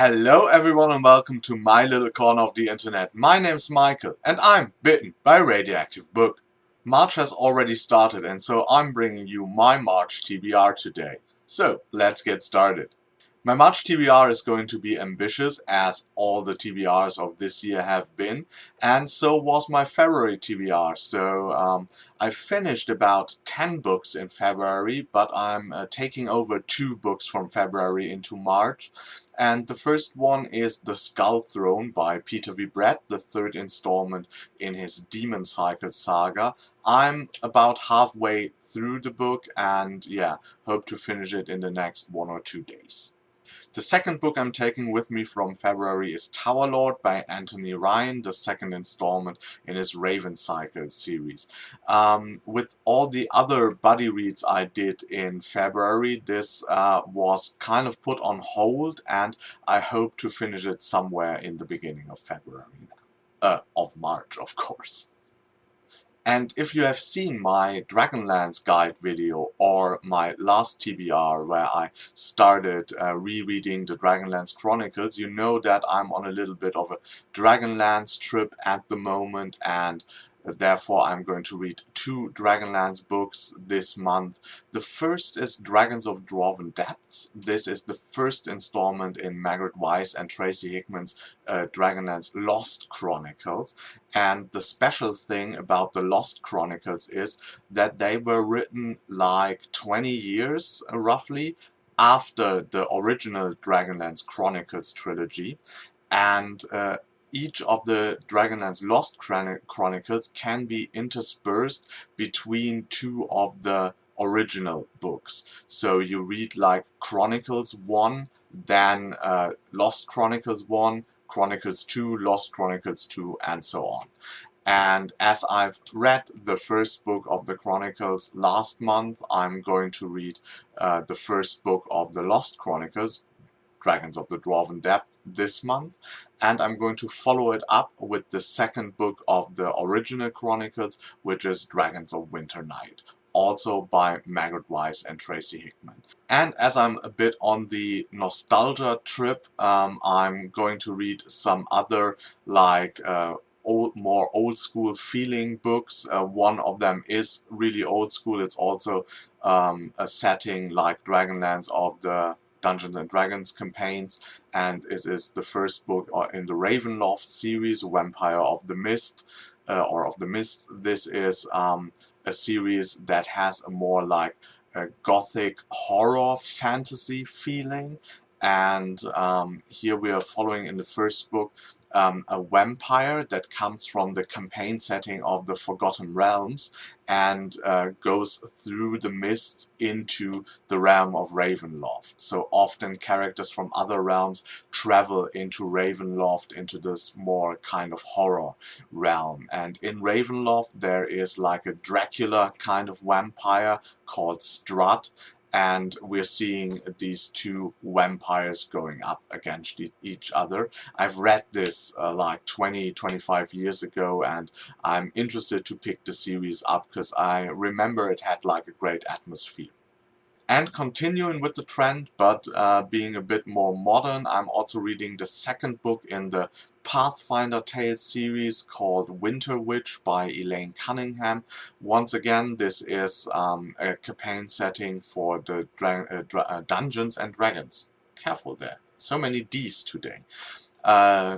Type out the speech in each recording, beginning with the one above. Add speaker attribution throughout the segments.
Speaker 1: Hello everyone and welcome to my little corner of the internet. My name's Michael and I'm bitten by a radioactive book. March has already started and so I'm bringing you my March TBR today. So let's get started. My March TBR is going to be ambitious, as all the TBRs of this year have been, and so was my February TBR. So I finished about 10 books in February, but I'm taking over 2 books from February into March. And the first one is The Skull Throne by Peter V. Brett, the third installment in his Demon Cycle saga. I'm about halfway through the book and yeah, hope to finish it in the next 1 or 2 days. The second book I'm taking with me from February is Tower Lord by Anthony Ryan, the second installment in his Raven Cycle series. With all the other buddy reads I did in February, this was kind of put on hold, and I hope to finish it somewhere in the beginning of February now. Of March, of course. And if you have seen my Dragonlands guide video or my last TBR where I started rereading the Dragonlands Chronicles, you know that I'm on a little bit of a Dragonlands trip at the moment, and therefore I'm going to read 2 Dragonlands books this month. The first is Dragons of Dwarven Depths. This is the first installment in Margaret Weiss and Tracy Hickman's Dragonlands Lost Chronicles. And the special thing about the Lost Chronicles is that they were written like 20 years roughly after the original Dragonlands Chronicles trilogy, and each of the Dragonlands Lost Chronicles can be interspersed between 2 of the original books. So you read like Chronicles 1, then Lost Chronicles 1, Chronicles 2, Lost Chronicles 2, and so on. And as I've read the first book of the Chronicles last month, I'm going to read the first book of the Lost Chronicles, Dragons of the Dwarven Depth, this month, and I'm going to follow it up with the second book of the original Chronicles, which is Dragons of Winter Night, also by Margaret Weiss and Tracy Hickman. And as I'm a bit on the nostalgia trip, I'm going to read some other like more old school feeling books. One of them is really old school. It's also a setting like Dragonlands of the Dungeons and Dragons campaigns, and it is the first book in the Ravenloft series, Vampire of the Mist, or of the Mist. This is a series that has a more like a gothic horror fantasy feeling, and here we are following in the first book a vampire that comes from the campaign setting of the Forgotten Realms and goes through the mists into the realm of Ravenloft. So often characters from other realms travel into Ravenloft, into this more kind of horror realm. And in Ravenloft there is like a Dracula kind of vampire called Strut, and we're seeing these 2 vampires going up against each other. I've read this like 20-25 years ago, and I'm interested to pick the series up because I remember it had like a great atmosphere. And continuing with the trend, but being a bit more modern, I'm also reading the second book in the Pathfinder Tales series called Winter Witch by Elaine Cunningham. Once again, this is a campaign setting for the Dungeons and Dragons. Careful there. So many D's today.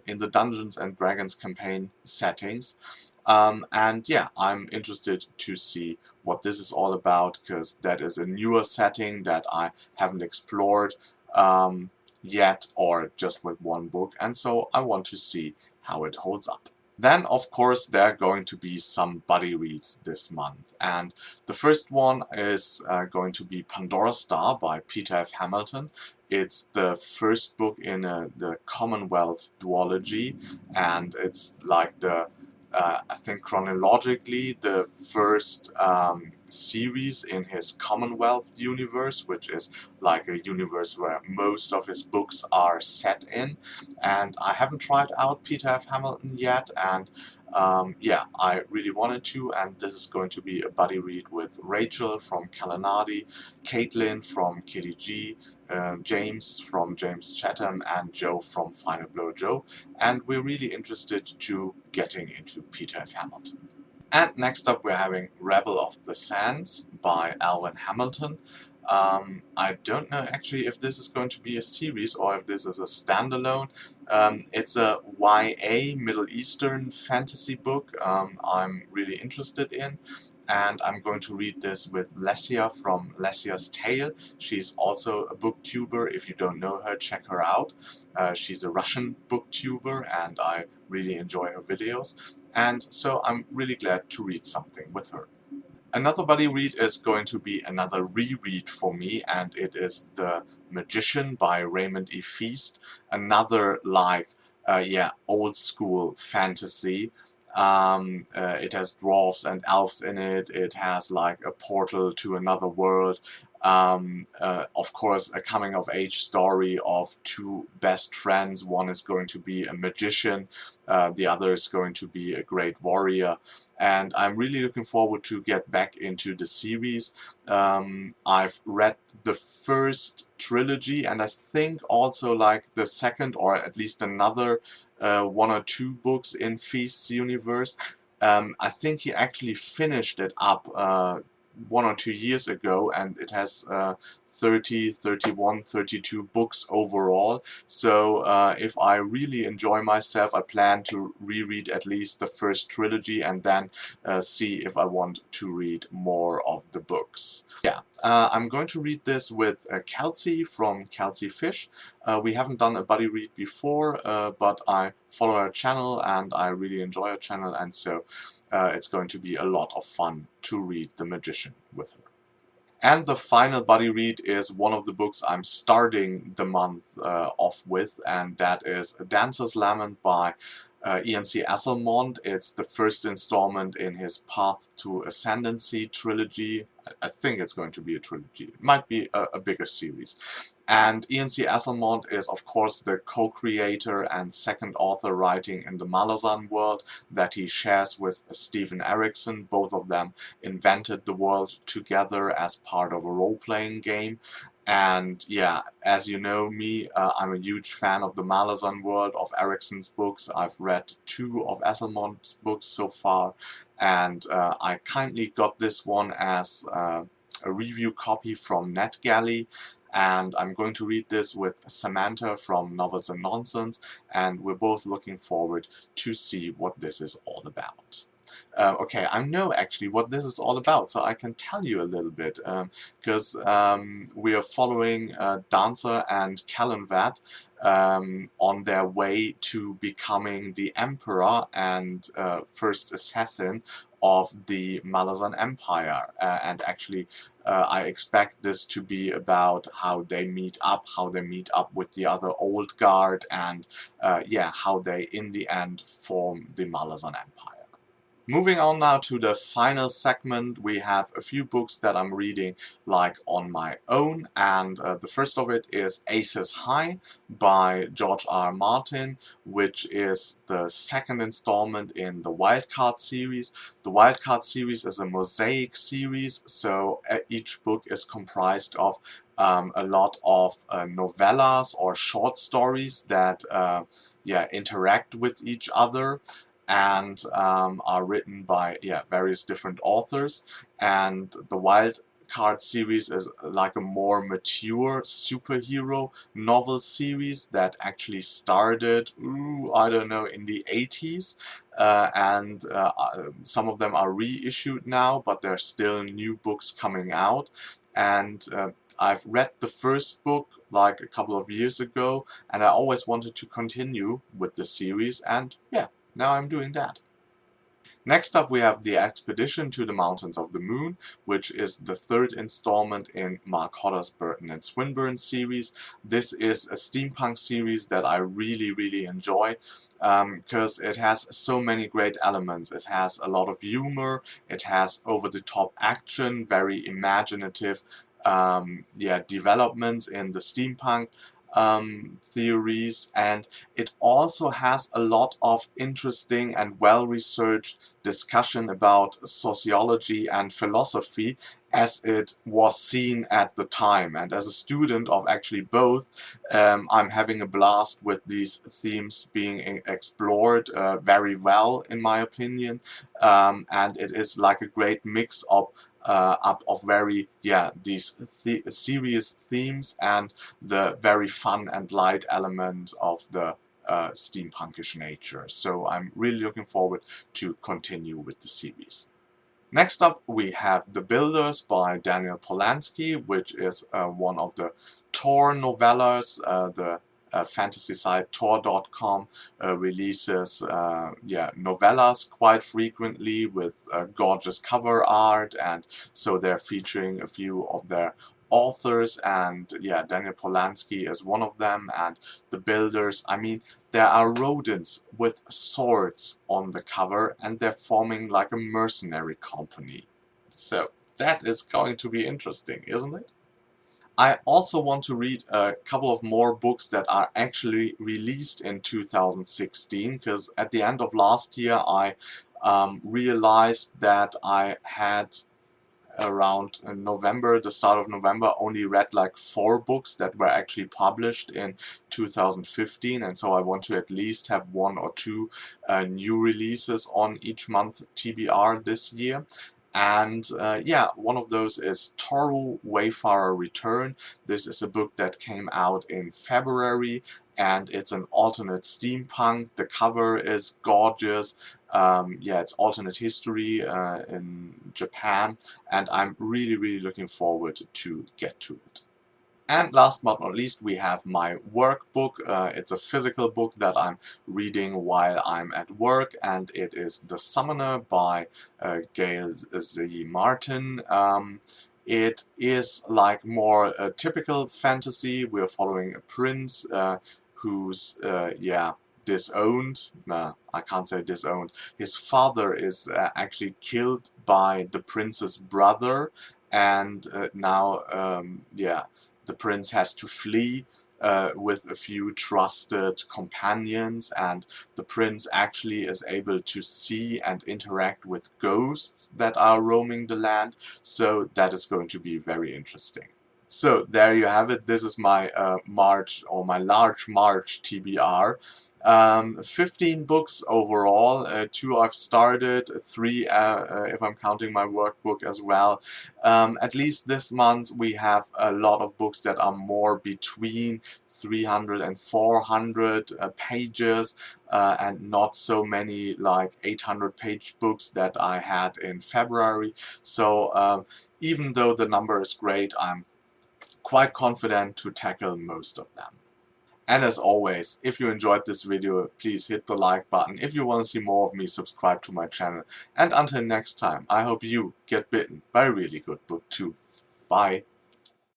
Speaker 1: In the Dungeons and Dragons campaign settings. And yeah, I'm interested to see what this is all about, because that is a newer setting that I haven't explored yet, or just with 1 book, and so I want to see how it holds up. Then, of course, there are going to be some buddy reads this month, and the first one is going to be Pandora Star by Peter F. Hamilton. It's the first book in the Commonwealth duology, and it's like the I think chronologically the first series in his Commonwealth universe, which is like a universe where most of his books are set in. And I haven't tried out Peter F. Hamilton yet, and yeah, I really wanted to, and this is going to be a buddy read with Rachel from Kalanadi, Caitlin from Kitty G, James from James Chatham, and Joe from Final Blow Joe, and we're really interested to getting into Peter F. Hamilton. And next up we're having Rebel of the Sands by Alvin Hamilton. I don't know actually if this is going to be a series or if this is a standalone. It's a YA Middle Eastern fantasy book I'm really interested in, and I'm going to read this with Lesia from Lesia's Tale. She's also a booktuber. If you don't know her, check her out. She's a Russian booktuber and I really enjoy her videos, and so I'm really glad to read something with her. Another buddy read is going to be another reread for me, and it is The Magician by Raymond E. Feast. Another like, yeah, old school fantasy. It has dwarves and elves in it. It has like a portal to another world. Of course, a coming of age story of two best friends. One is going to be a magician, the other is going to be a great warrior. And I'm really looking forward to get back into the series. I've read the first trilogy, and I think also like the second or at least another one or two books in Feast's universe. I think he actually finished it up 1 or 2 years ago, and it has 30, 31, 32 books overall. So if I really enjoy myself, I plan to reread at least the first trilogy and then see if I want to read more of the books. Yeah, I'm going to read this with Kelsey from Kelsey Fish. We haven't done a buddy read before, but I follow her channel and I really enjoy her channel, and so it's going to be a lot of fun to read The Magician with her. And the final buddy read is one of the books I'm starting the month off with, and that is A Dancer's Lament by Ian C. Asselmond. It's the first installment in his Path to Ascendancy trilogy. I think it's going to be a trilogy. It might be a bigger series. And Ian C. Asselmond is, of course, the co-creator and second author writing in the Malazan world that he shares with Stephen Erickson. Both of them invented the world together as part of a role-playing game. And yeah, as you know me, I'm a huge fan of the Malazan world, of Erickson's books. I've read 2 of Asselmond's books so far, and I kindly got this one as a review copy from NetGalley. And I'm going to read this with Samantha from Novels and Nonsense, and we're both looking forward to see what this is all about. Okay, I know actually what this is all about, so I can tell you a little bit, because we are following Dancer and Kalanvat on their way to becoming the Emperor and first assassin of the Malazan Empire, and actually I expect this to be about how they meet up with the other old guard, and yeah, how they in the end form the Malazan Empire. Moving on now to the final segment, we have a few books that I'm reading like on my own, and the first of it is Aces High by George R. R. Martin, which is the second installment in the Wildcard series. The Wildcard series is a mosaic series, so each book is comprised of a lot of novellas or short stories that yeah, interact with each other, and are written by various different authors. And the Wild Card series is like a more mature superhero novel series that actually started, I don't know, in the 80s, and some of them are reissued now, but there's still new books coming out. And I've read the first book like a couple of years ago, and I always wanted to continue with the series, and yeah, now I'm doing that. Next up we have The Expedition to the Mountains of the Moon, which is the third installment in Mark Hodder's Burton and Swinburne series. This is a steampunk series that I really enjoy because it has so many great elements. It has a lot of humor, it has over-the-top action, very imaginative developments in the steampunk theories, and it also has a lot of interesting and well-researched discussion about sociology and philosophy as it was seen at the time. And as a student of actually both, I'm having a blast with these themes being explored very well, in my opinion, and it is like a great mix of up of very these serious themes and the very fun and light element of the steampunkish nature. So I'm really looking forward to continue with the series. Next up we have The Builders by Daniel Polanski, which is one of the Tor novellas. The fantasy site Tor.com releases novellas quite frequently with gorgeous cover art, and so they're featuring a few of their authors, and Daniel Polanski is one of them. And The Builders, I mean, there are rodents with swords on the cover and they're forming like a mercenary company. So that is going to be interesting, isn't it? I also want to read a couple of more books that are actually released in 2016, because at the end of last year I realized that I had around November, the start of November, only read like 4 books that were actually published in 2015, and so I want to at least have 1 or 2 new releases on each month TBR this year. And one of those is Toru Wayfarer Return. This is a book that came out in February, and it's an alternate steampunk. The cover is gorgeous. It's alternate history in Japan, and I'm really looking forward to get to it. And last but not least, we have my workbook. It's a physical book that I'm reading while I'm at work, and it is The Summoner by Gail Z. Martin. It is like more a typical fantasy. We're following a prince who's disowned. I can't say disowned. His father is actually killed by the prince's brother, and now the prince has to flee with a few trusted companions, and the prince actually is able to see and interact with ghosts that are roaming the land, so that is going to be very interesting. So there you have it. This is my my large March TBR. 15 books overall, 2 I've started, 3 if I'm counting my workbook as well. At least this month we have a lot of books that are more between 300 and 400 pages, and not so many like 800-page books that I had in February. So even though the number is great, I'm quite confident to tackle most of them. And as always, if you enjoyed this video, please hit the like button. If you want to see more of me, subscribe to my channel. And until next time, I hope you get bitten by a really good book too. Bye.